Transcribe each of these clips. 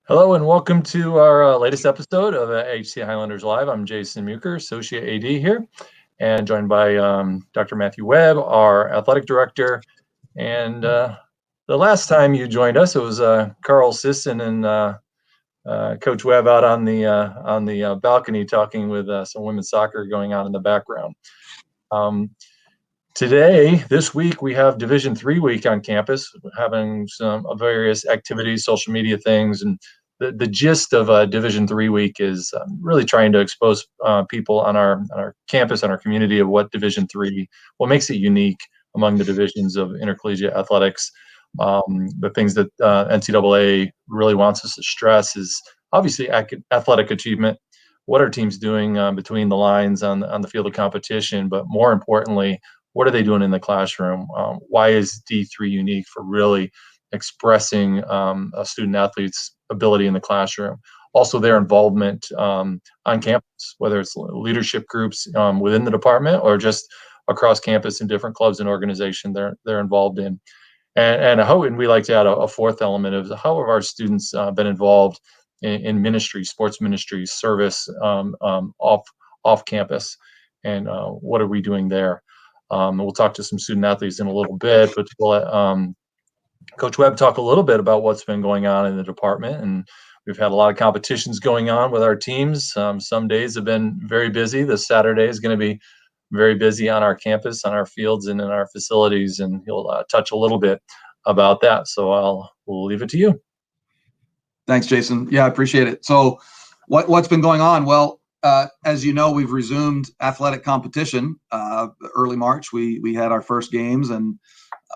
Hello and welcome to our latest episode of HC Highlanders Live. I'm Jason Muker, Associate AD here, and joined by Dr. Matthew Webb, our Athletic Director. And the last time you joined us, it was Carl Sisson and Coach Webb out on the balcony talking with some women's soccer going on in the background. Today, this week, we have Division III week on campus, having some various activities, social media things, and the gist of Division III week is really trying to expose people on our campus and our community of what Division III, what makes it unique among the divisions of intercollegiate athletics. The things that NCAA really wants us to stress is obviously athletic achievement, what are teams doing between the lines on the field of competition, but more importantly, what are they doing in the classroom? Why is D3 unique for really expressing a student athlete's ability in the classroom? Also, their involvement on campus, whether it's leadership groups within the department or just across campus in different clubs and organizations they're involved in. And at Houghton, we like to add a fourth element of how have our students been involved in ministry, sports ministry, service off campus, and what are we doing there? We'll talk to some student athletes in a little bit, but we'll let Coach Webb talk a little bit about what's been going on in the department. And we've had a lot of competitions going on with our teams. Some days have been very busy. This Saturday is going to be very busy on our campus, on our fields, and in our facilities. And he'll touch a little bit about that. So we'll leave it to you. Thanks, Jason. Yeah, I appreciate it. So what's been going on? Well, as you know, we've resumed athletic competition. Early March, we had our first games, and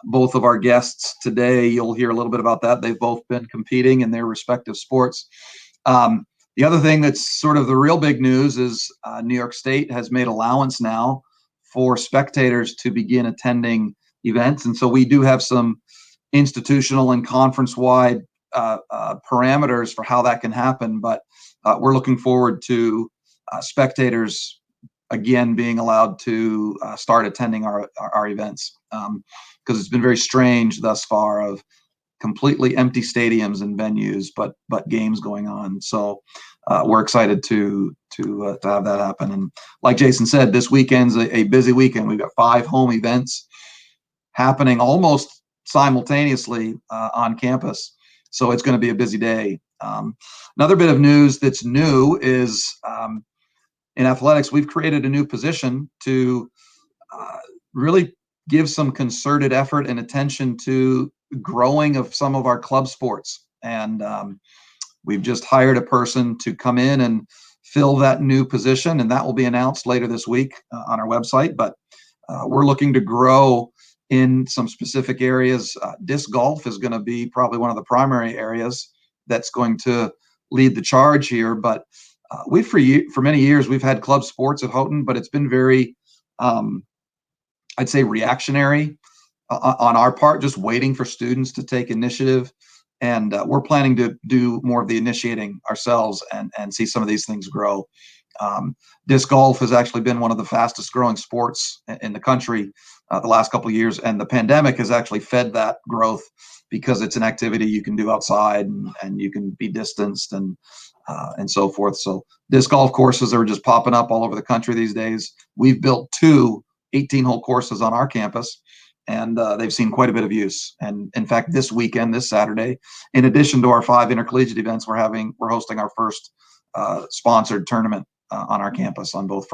both of our guests today, you'll hear a little bit about that. They've both been competing in their respective sports. The other thing that's sort of the real big news is New York State has made allowance now for spectators to begin attending events. And so we do have some institutional and conference-wide parameters for how that can happen. But we're looking forward to spectators again being allowed to start attending our events, because it's been very strange thus far of completely empty stadiums and venues, but games going on. So we're excited to have that happen. And like Jason said, this weekend's a busy weekend. We've got 5 home events happening almost simultaneously on campus. So it's going to be a busy day. Another bit of news that's new is in athletics, we've created a new position to really give some concerted effort and attention to growing of some of our club sports. And we've just hired a person to come in and fill that new position, and that will be announced later this week on our website. But we're looking to grow in some specific areas. Disc golf is going to be probably one of the primary areas that's going to lead the charge here. But for many years, we've had club sports at Houghton, but it's been very, I'd say, reactionary on our part, just waiting for students to take initiative. And we're planning to do more of the initiating ourselves and see some of these things grow. Disc golf has actually been one of the fastest growing sports in the country the last couple of years, and the pandemic has actually fed that growth because it's an activity you can do outside and you can be distanced and so forth. So disc golf courses are just popping up all over the country these days. We've built 2 18-hole courses on our campus, and they've seen quite a bit of use. And in fact, this weekend, this Saturday, in addition to our 5 intercollegiate events, we're hosting our first sponsored tournament on our campus on both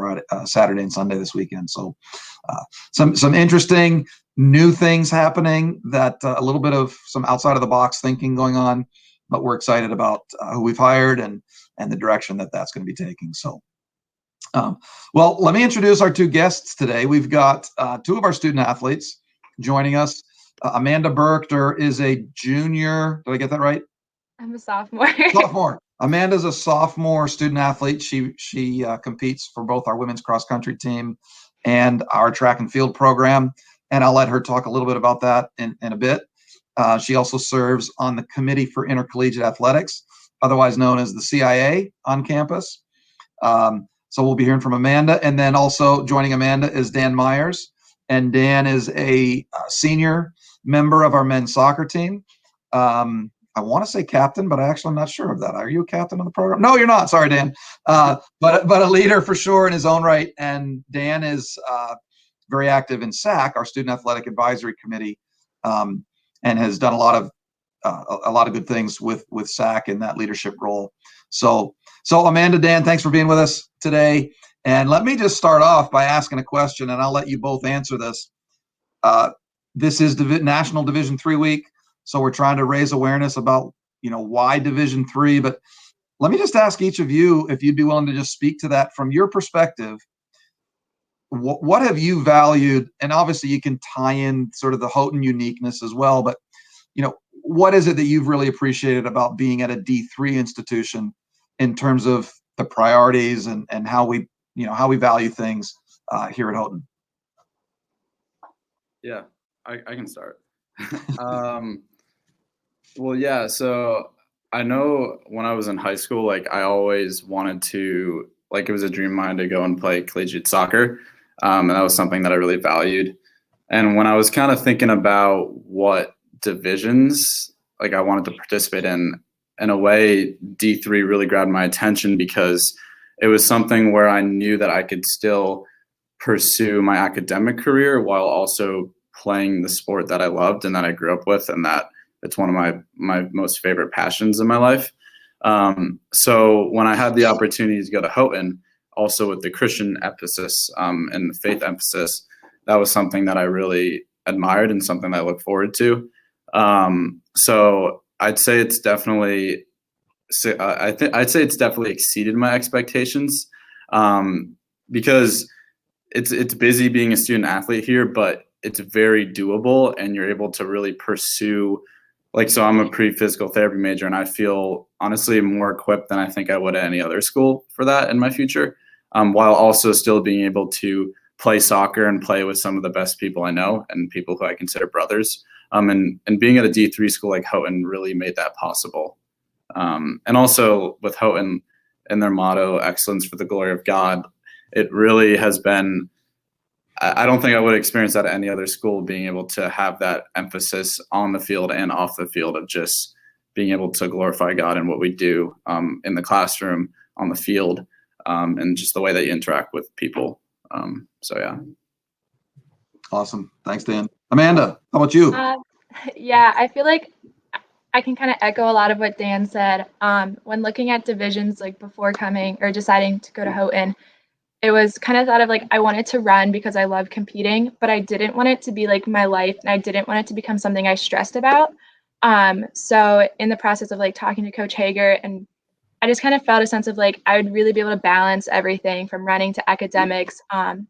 Saturday and Sunday this weekend. So some interesting new things happening, that a little bit of some outside of the box thinking going on, but we're excited about who we've hired and the direction that's going to be taking. So, well, let me introduce our 2 guests today. We've got 2 of our student athletes joining us. Amanda Burrichter is a junior. Did I get that right? I'm a sophomore. Sophomore. Amanda's a sophomore student athlete. She competes for both our women's cross country team and our track and field program. And I'll let her talk a little bit about that in a bit. She also serves on the Committee for Intercollegiate Athletics, otherwise known as the CIA on campus. So we'll be hearing from Amanda. And then also joining Amanda is Dan Myers. And Dan is a senior member of our men's soccer team. I want to say captain, but I actually am not sure of that. Are you a captain of the program? No, you're not. Sorry, Dan. But a leader for sure in his own right. And Dan is very active in SAC, our Student Athletic Advisory Committee, and has done a lot of good things with SAC in that leadership role. So Amanda, Dan, thanks for being with us today. And let me just start off by asking a question, and I'll let you both answer this. This is National Division III week, so we're trying to raise awareness about, why Division III. But let me just ask each of you if you'd be willing to just speak to that from your perspective. What have you valued? And obviously you can tie in sort of the Houghton uniqueness as well, but what is it that you've really appreciated about being at a D3 institution in terms of the priorities and how we value things here at Houghton? Yeah, I can start. Well, yeah, so I know when I was in high school, like I always wanted to, like it was a dream of mine to go and play collegiate soccer. And that was something that I really valued. And when I was kind of thinking about what divisions like I wanted to participate in a way, D3 really grabbed my attention because it was something where I knew that I could still pursue my academic career while also playing the sport that I loved and that I grew up with, and that it's one of my most favorite passions in my life. So when I had the opportunity to go to Houghton, also with the Christian emphasis and the faith emphasis, that was something that I really admired and something that I look forward to. So I'd say it's definitely, I'd say it's definitely exceeded my expectations, because it's busy being a student athlete here, but it's very doable, and you're able to really pursue. Like, so I'm a pre-physical therapy major, and I feel honestly more equipped than I think I would at any other school for that in my future, while also still being able to play soccer and play with some of the best people I know and people who I consider brothers. And being at a D3 school like Houghton really made that possible. And also with Houghton and their motto, excellence for the glory of God, it really has been, I don't think I would experience that at any other school, being able to have that emphasis on the field and off the field of just being able to glorify God in what we do in the classroom, on the field, and just the way that you interact with people. So, yeah. Awesome. Thanks, Dan. Amanda, how about you? Yeah, I feel like I can kind of echo a lot of what Dan said. When looking at divisions, like before coming or deciding to go to Houghton, it was kind of thought of like I wanted to run because I love competing, but I didn't want it to be like my life, and I didn't want it to become something I stressed about. So in the process of like talking to Coach Hager, and I just kind of felt a sense of like I would really be able to balance everything from running to academics. And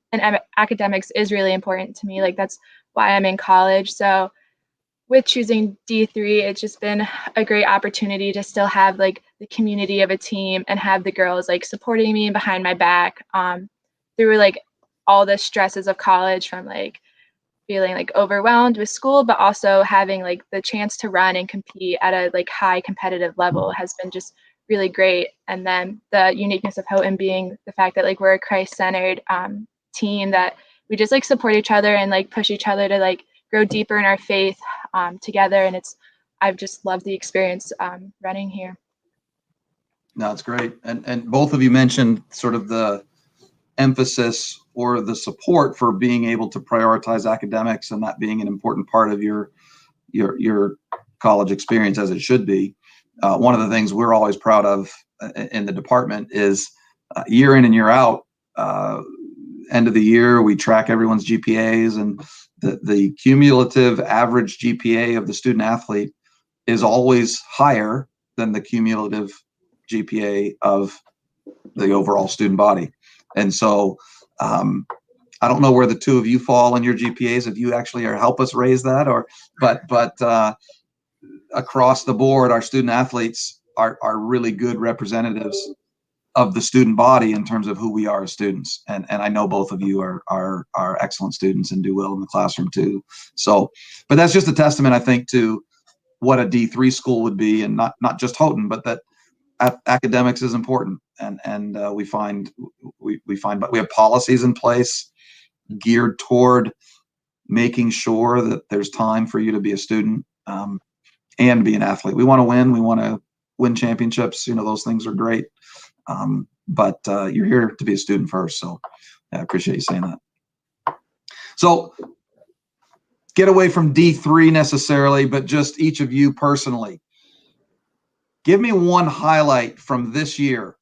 academics is really important to me. Like that's why I'm in college. So with choosing D3, it's just been a great opportunity to still have like the community of a team and have the girls like supporting me and behind my back through like all the stresses of college, from like feeling like overwhelmed with school, but also having like the chance to run and compete at a like high competitive level has been just really great. And then the uniqueness of Houghton being the fact that like we're a Christ-centered team, that we just like support each other and like push each other to like grow deeper in our faith together. And I've just loved the experience running here. No, it's great. And both of you mentioned sort of the emphasis or the support for being able to prioritize academics, and that being an important part of your college experience, as it should be. One of the things we're always proud of in the department is year in and year out, end of the year, we track everyone's GPAs, and the cumulative average GPA of the student athlete is always higher than the cumulative GPA of the overall student body. And so I don't know where the two of you fall in your GPAs, if you actually help us raise that, but across the board, our student athletes are really good representatives of the student body in terms of who we are as students. And I know both of you are excellent students and do well in the classroom too. So, but that's just a testament, I think, to what a D3 school would be, and not just Houghton, but that academics is important. And we find, but we have policies in place geared toward making sure that there's time for you to be a student. and be an athlete. We want to win. We want to win championships. Those things are great. But you're here to be a student first. So I appreciate you saying that. So get away from D3 necessarily, but just each of you personally. Give me one highlight from this year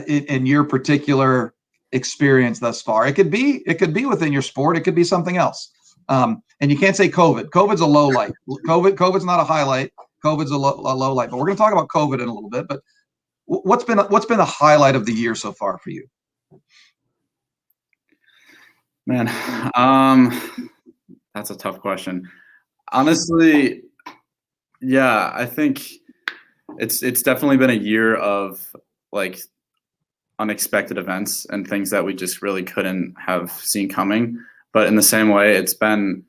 in your particular experience thus far. It could be within your sport. It could be something else. And you can't say COVID. COVID's a low light. COVID's not a highlight. COVID's a low light. But we're going to talk about COVID in a little bit. But what's been the highlight of the year so far for you? Man, that's a tough question. Honestly, yeah, I think it's definitely been a year of like unexpected events and things that we just really couldn't have seen coming. But in the same way, it's been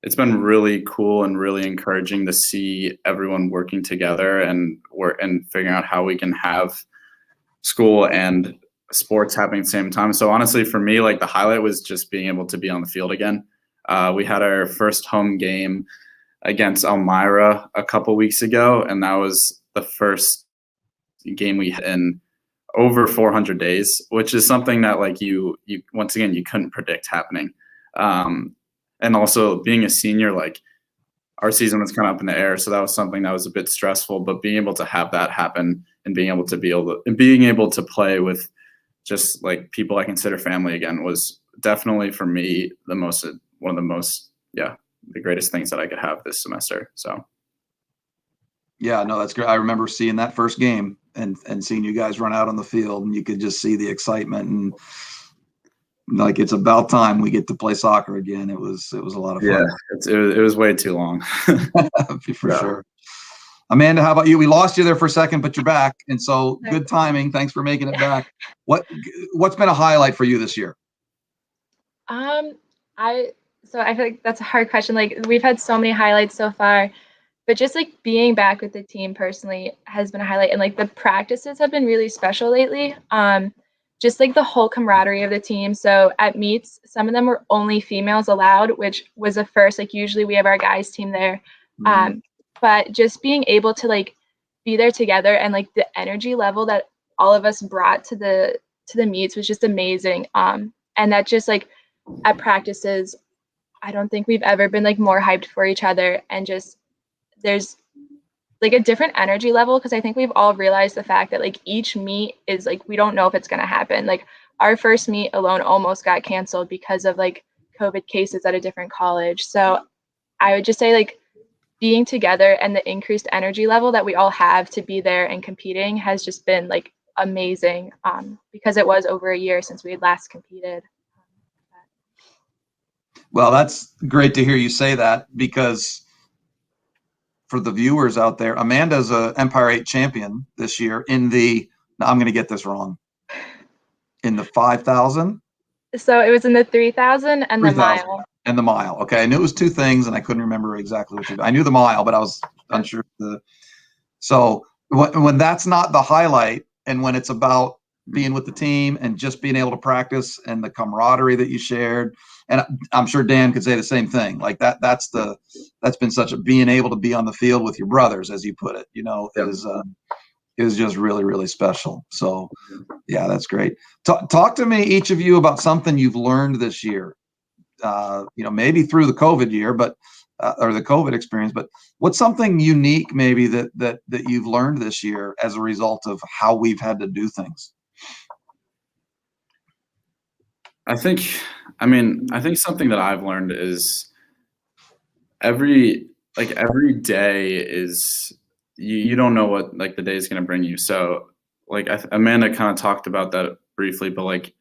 really cool and really encouraging to see everyone working together and figuring out how we can have school and sports happening at the same time. So honestly, for me, like the highlight was just being able to be on the field again. We had our first home game against Elmira a couple weeks ago, and that was the first game we had in over 400 days, which is something that like you once again you couldn't predict happening. And also being a senior, like our season was kind of up in the air, so that was something that was a bit stressful. But being able to have that happen and being able to play with just like people I consider family again was definitely for me one of the most the greatest things that I could have this semester. So yeah, no, that's great. I remember seeing that first game and seeing you guys run out on the field, and you could just see the excitement and like it's about time we get to play soccer again. It was a lot of fun. Yeah, it was way too long. For sure. Amanda, how about you? We lost you there for a second, but you're back, and so good timing. Thanks for making it back. What's been a highlight for you this year? I feel like that's a hard question. Like we've had so many highlights so far, but just like being back with the team personally has been a highlight. And like the practices have been really special lately. Just like the whole camaraderie of the team. So at meets, some of them were only females allowed, which was a first. Like usually we have our guys team there. But just being able to like be there together and like the energy level that all of us brought to the meets was just amazing. And that just like at practices, I don't think we've ever been like more hyped for each other, and just there's like a different energy level, because I think we've all realized the fact that like each meet is like we don't know if it's going to happen. Like our first meet alone almost got canceled because of like COVID cases at a different college. So I would just say like being together and the increased energy level that we all have to be there and competing has just been like amazing, because it was over a year since we had last competed. Well, that's great to hear you say that, because for the viewers out there, Amanda's a Empire 8 champion this year in the, now I'm going to get this wrong, in the 5,000? So it was in the 3,000 and the mile. And the mile. Okay. I knew it was two things and I couldn't remember exactly what I knew the mile, but I was unsure. So when that's not the highlight, and when it's about being with the team and just being able to practice and the camaraderie that you shared, and I'm sure Dan could say the same thing. Like that's been such a, being able to be on the field with your brothers, as you put it, is just really, really special. So yeah, that's great. Talk to me, each of you, about something you've learned this year. Maybe through the COVID year, but or the COVID experience, but what's something unique maybe that you've learned this year as a result of how we've had to do things? I think something that I've learned is every day is you don't know what like the day is going to bring you. So like Amanda kind of talked about that briefly, but like,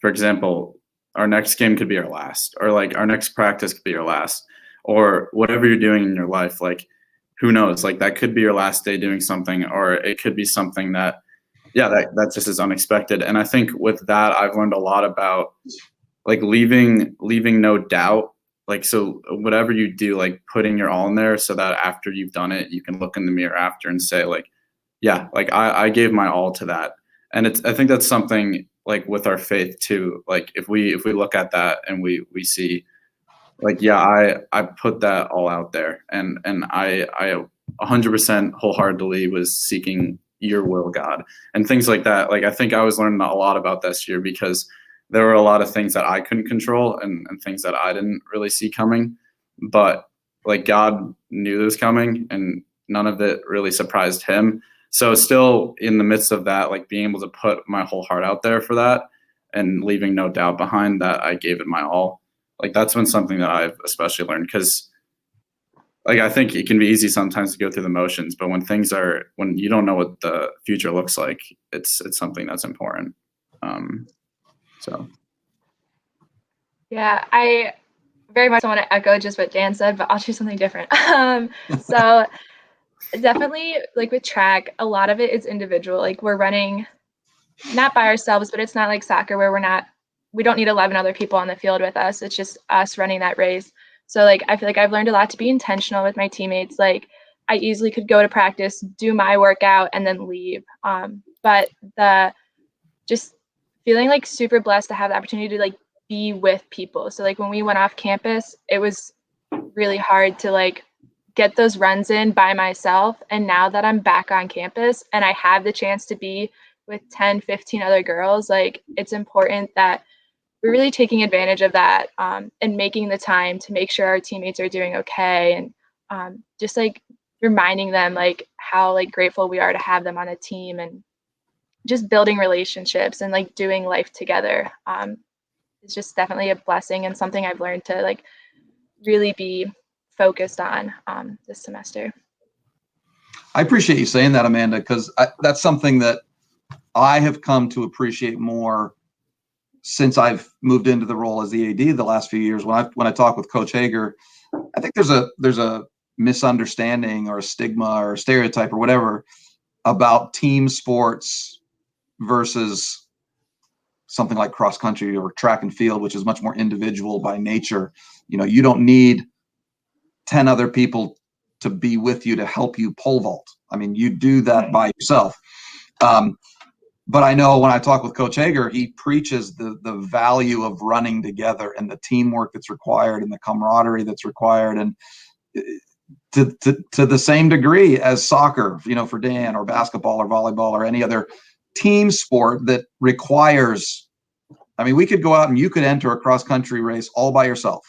for example, our next game could be our last, or like our next practice could be our last, or whatever you're doing in your life. Like, who knows? Like that could be your last day doing something, or it could be something that just is unexpected. And I think with that, I've learned a lot about like leaving no doubt. Like, so whatever you do, like putting your all in there so that after you've done it, you can look in the mirror after and say like, yeah, like I gave my all to that. And I think that's something like with our faith too. Like if we look at that and we see like, yeah, I put that all out there, and I 100% wholeheartedly was seeking your will, God, and things like that. Like, I think I was learning a lot about this year because there were a lot of things that I couldn't control and things that I didn't really see coming, but like God knew it was coming, and none of it really surprised him. So still in the midst of that, like being able to put my whole heart out there for that and leaving no doubt behind that I gave it my all. Like that's been something that I've especially learned because like I think it can be easy sometimes to go through the motions, but when you don't know what the future looks like, it's something that's important. So Yeah, I very much want to echo just what Dan said, but I'll choose something different. So definitely like with track, a lot of it is individual. Like we're running not by ourselves, but it's not like soccer where we don't need 11 other people on the field with us. It's just us running that race. So like I feel like I've learned a lot to be intentional with my teammates. Like I easily could go to practice, do my workout, and then leave. But the just feeling like super blessed to have the opportunity to like be with people. So like when we went off campus, it was really hard to like get those runs in by myself. And now that I'm back on campus and I have the chance to be with 10, 15 other girls, like it's important that we're really taking advantage of that and making the time to make sure our teammates are doing okay. And just like reminding them like how like grateful we are to have them on a team and just building relationships and like doing life together is just definitely a blessing and something I've learned to like really be focused on this semester. I appreciate you saying that, Amanda, because that's something that I have come to appreciate more since I've moved into the role as the AD the last few years. When I talk with Coach Hager, I think there's a misunderstanding or a stigma or a stereotype or whatever about team sports versus something like cross country or track and field, which is much more individual by nature. You know, you don't need 10 other people to be with you to help you pole vault. I mean, you do that by yourself. But I know when I talk with Coach Hager, he preaches the value of running together and the teamwork that's required and the camaraderie that's required. And to the same degree as soccer, you know, for Dan, or basketball or volleyball or any other team sport that requires, I mean, we could go out and you could enter a cross country race all by yourself.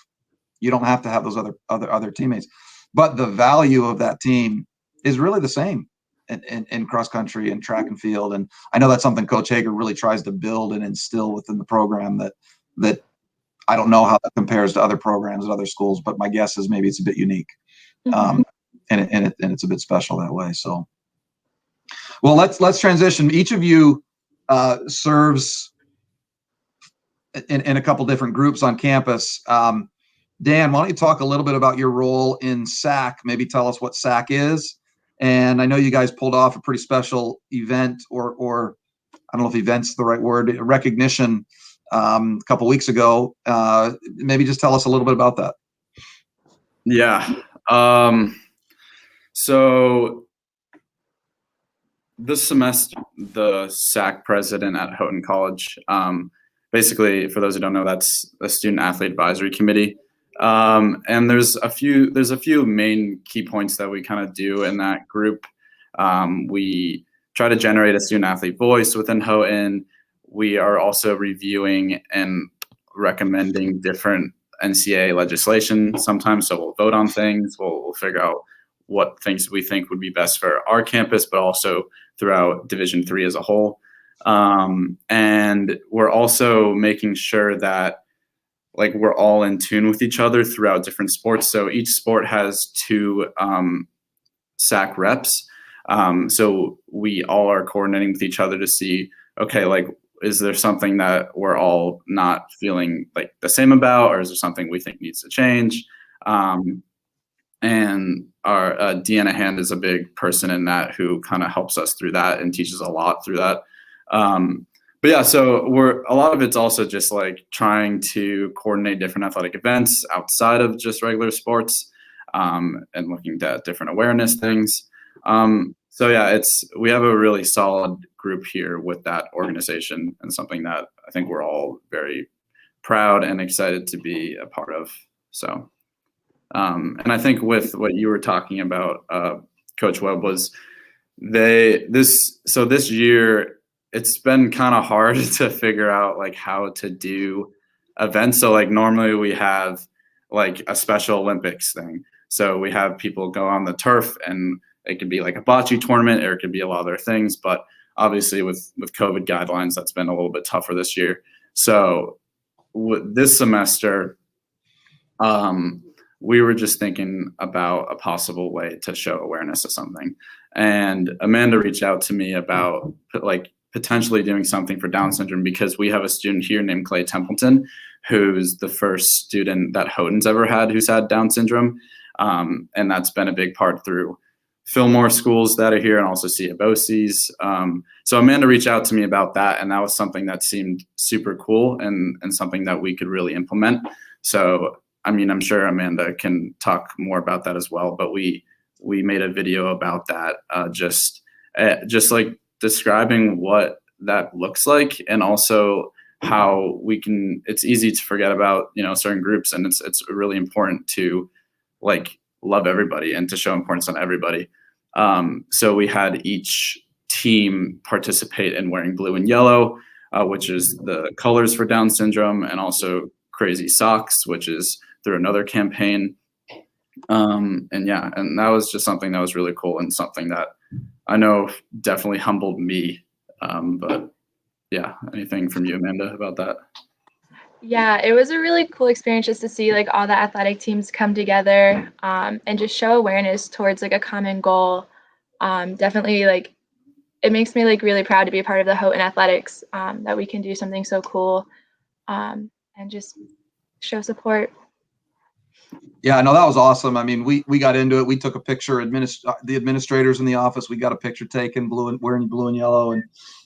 You don't have to have those other teammates, but the value of that team is really the same in cross country and track and field. And I know that's something Coach Hager really tries to build and instill within the program that I don't know how that compares to other programs at other schools, but my guess is maybe it's a bit unique. And it's a bit special that way. So, well, let's transition. Each of you serves in a couple different groups on campus. Dan, why don't you talk a little bit about your role in SAC? Maybe tell us what SAC is. And I know you guys pulled off a pretty special event, or I don't know if event's the right word, recognition a couple weeks ago. Maybe just tell us a little bit about that. Yeah. So this semester, the SAC president at Houghton College, basically, for those who don't know, that's the Student Athlete Advisory Committee. And there's a few main key points that we kind of do in that group. We try to generate a student athlete voice within Houghton. We are also reviewing and recommending different NCAA legislation sometimes. So we'll vote on things. We'll figure out what things we think would be best for our campus, but also throughout Division III as a whole. And we're also making sure that like we're all in tune with each other throughout different sports. So each sport has 2 SAC reps. So we all are coordinating with each other to see, okay, like, is there something that we're all not feeling like the same about, or is there something we think needs to change? And our Deanna Hand is a big person in that who kind of helps us through that and teaches a lot through that. But yeah, so a lot of it's also just like trying to coordinate different athletic events outside of just regular sports, and looking at different awareness things. So yeah, we have a really solid group here with that organization, and something that I think we're all very proud and excited to be a part of. So, and I think with what you were talking about, Coach Webb, was this year it's been kind of hard to figure out like how to do events. So like normally we have like a Special Olympics thing. So we have people go on the turf, and it could be like a bocce tournament, or it could be a lot of other things. But obviously with COVID guidelines, that's been a little bit tougher this year. So this semester, we were just thinking about a possible way to show awareness of something. And Amanda reached out to me about like potentially doing something for Down syndrome, because we have a student here named Clay Templeton, who's the first student that Houghton's ever had who's had Down syndrome. And that's been a big part through Fillmore schools that are here, and also CFOCs. So Amanda reached out to me about that, and that was something that seemed super cool and something that we could really implement. So, I mean, I'm sure Amanda can talk more about that as well, but we made a video about that, just like describing what that looks like, and also how we can, it's easy to forget about, certain groups, and it's really important to like love everybody and to show importance on everybody. So we had each team participate in wearing blue and yellow, which is the colors for Down syndrome, and also Crazy Socks, which is through another campaign. And that was just something that was really cool, and something that I know definitely humbled me. But yeah, anything from you, Amanda, about that? Yeah, it was a really cool experience just to see like all the athletic teams come together, and just show awareness towards like a common goal. Definitely like it makes me like really proud to be a part of the Houghton athletics, that we can do something so cool, and just show support. Yeah, no, that was awesome. I mean, we got into it. We took a picture, the administrators in the office, we got a picture taken wearing blue and yellow, and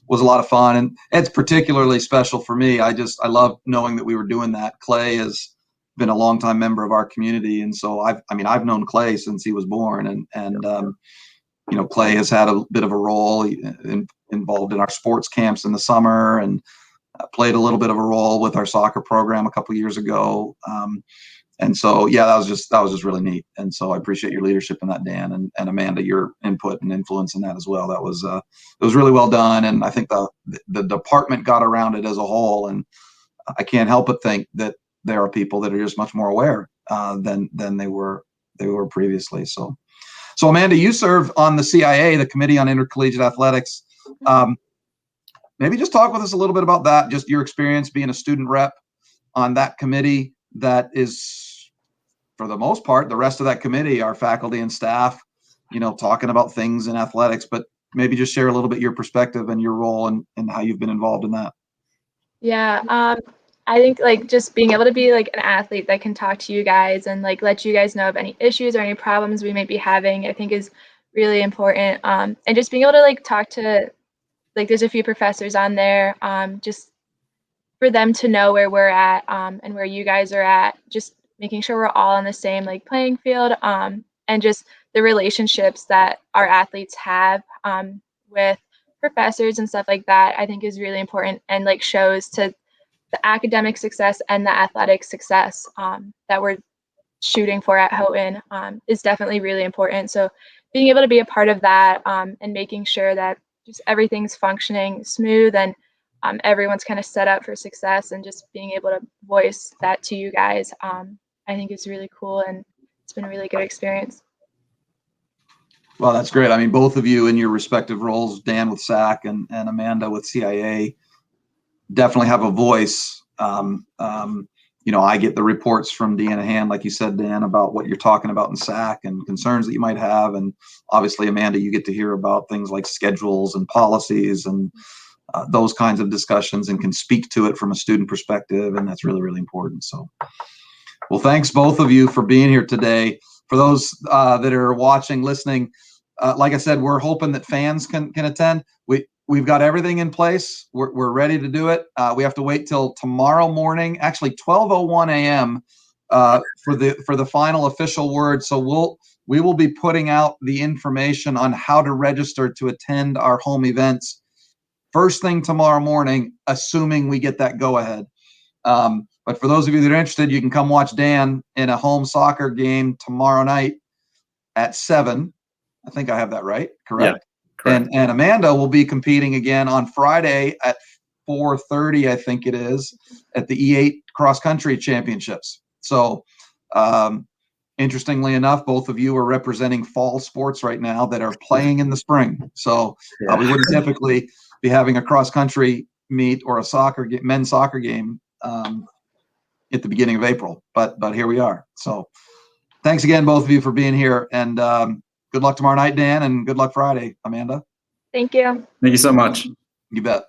was a lot of fun. And it's particularly special for me. I love knowing that we were doing that. Clay has been a longtime member of our community. And so I've known Clay since he was born, and Clay has had a bit of a role involved in our sports camps in the summer, and played a little bit of a role with our soccer program a couple years ago. And so, yeah, that was just really neat. And so I appreciate your leadership in that, Dan, and Amanda, your input and influence in that as well. That was, it was really well done. And I think the department got around it as a whole. And I can't help but think that there are people that are just much more aware than they were previously. So Amanda, you serve on the CIA, the Committee on Intercollegiate Athletics. Maybe just talk with us a little bit about that, just your experience being a student rep on that committee. That is, for the most part, the rest of that committee are faculty and staff, talking about things in athletics, but maybe just share a little bit your perspective and your role and how you've been involved in that. Yeah, I think like just being able to be like an athlete that can talk to you guys and like let you guys know of any issues or any problems we might be having, I think is really important. And just being able to like talk to, like, there's a few professors on there, just for them to know where we're at, and where you guys are at, just making sure we're all on the same like playing field, and just the relationships that our athletes have, with professors and stuff like that, I think is really important, and like shows to the academic success and the athletic success, that we're shooting for at Houghton, is definitely really important. So being able to be a part of that, and making sure that just everything's functioning smooth, and everyone's kind of set up for success, and just being able to voice that to you guys, I think is really cool, and it's been a really good experience. Well, that's great. I mean, both of you in your respective roles, Dan with SAC and Amanda with CIA, definitely have a voice. I get the reports from Deanna Hand, like you said, Dan, about what you're talking about in SAC and concerns that you might have. And obviously, Amanda, you get to hear about things like schedules and policies and those kinds of discussions, and can speak to it from a student perspective. And that's really, really important. So, well, thanks both of you for being here today. For those that are watching, listening, like I said, we're hoping that fans can attend. We've got everything in place. We're ready to do it. We have to wait till tomorrow morning, actually 12:01 a.m. For the final official word. So we will be putting out the information on how to register to attend our home events first thing tomorrow morning, assuming we get that go ahead. But for those of you that are interested, you can come watch Dan in a home soccer game tomorrow night at 7. I think I have that right, correct? Yeah, correct. And Amanda will be competing again on Friday at 4:30, I think it is, at the E8 cross country championships. So interestingly enough, both of you are representing fall sports right now that are playing in the spring. So we wouldn't typically be having a cross country meet or a men's soccer game at the beginning of April, but here we are. So thanks again, both of you, for being here, and good luck tomorrow night, Dan, and good luck Friday, Amanda. Thank you. Thank you so much. You bet.